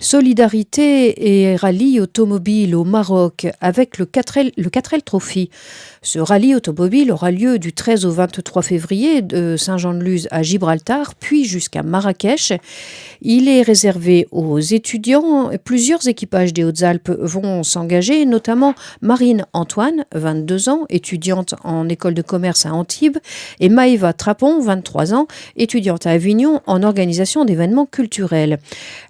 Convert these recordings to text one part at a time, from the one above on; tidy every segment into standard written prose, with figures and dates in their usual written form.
Solidarité et rallye automobile au Maroc avec le 4L Trophy. Ce rallye automobile aura lieu du 13 au 23 février de Saint-Jean-de-Luz à Gibraltar, puis jusqu'à Marrakech. Il est réservé aux étudiants. Plusieurs équipages des Hautes-Alpes vont s'engager, notamment Marine Antoine, 22 ans, étudiante en école de commerce à Antibes, et Maëva Trapon, 23 ans, étudiante à Avignon en organisation d'événements culturels.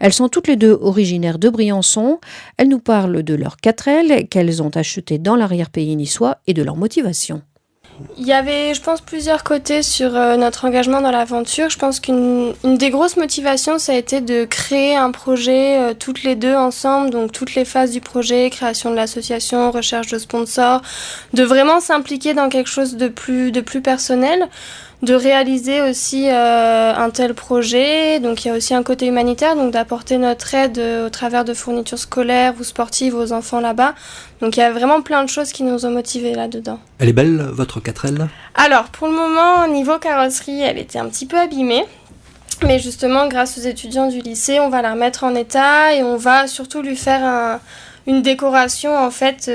Elles sont toutes les deux originaires de Briançon. Elles nous parlent de leur 4L qu'elles ont acheté dans l'arrière-pays niçois et de leur motivation. Il y avait, je pense, plusieurs côtés sur notre engagement dans l'aventure. Je pense qu'une des grosses motivations, ça a été de créer un projet toutes les deux ensemble, donc toutes les phases du projet, création de l'association, recherche de sponsors, de vraiment s'impliquer dans quelque chose de plus personnel, de réaliser aussi un tel projet. Donc il y a aussi un côté humanitaire, donc d'apporter notre aide au travers de fournitures scolaires ou sportives aux enfants là-bas. Donc il y a vraiment plein de choses qui nous ont motivés là-dedans. Elle est belle, votre 4L ? Alors pour le moment, niveau carrosserie, elle était un petit peu abîmée. Mais justement, grâce aux étudiants du lycée, on va la remettre en état et on va surtout lui faire une décoration en fait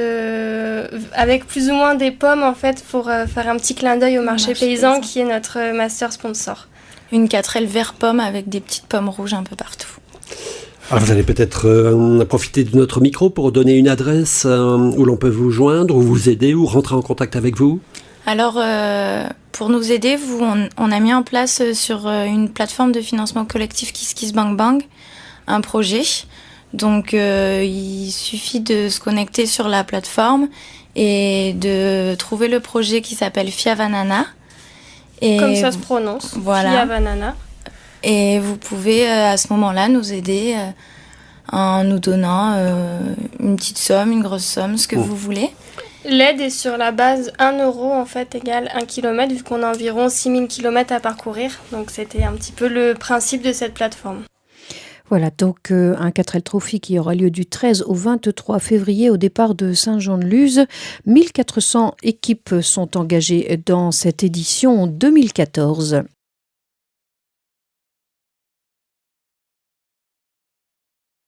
avec plus ou moins des pommes en fait pour faire un petit clin d'œil au marché paysan qui est notre master sponsor. Une 4L vert pomme avec des petites pommes rouges un peu partout. Alors vous allez peut-être profiter de notre micro pour donner une adresse où l'on peut vous joindre, ou vous aider, ou rentrer en contact avec vous. Alors pour nous aider, on a mis en place sur une plateforme de financement collectif KissKissBankBank un projet. Donc il suffit de se connecter sur la plateforme et de trouver le projet qui s'appelle Fiavanana. Et comme ça se prononce, voilà. Fiavanana. Et vous pouvez à ce moment-là nous aider en nous donnant une petite somme, une grosse somme, ce que vous voulez. L'aide est sur la base 1 euro en fait égale 1 km vu qu'on a environ 6000 km à parcourir. Donc c'était un petit peu le principe de cette plateforme. Voilà, donc un 4L Trophy qui aura lieu du 13 au 23 février au départ de Saint-Jean-de-Luz. 1400 équipes sont engagées dans cette édition 2014.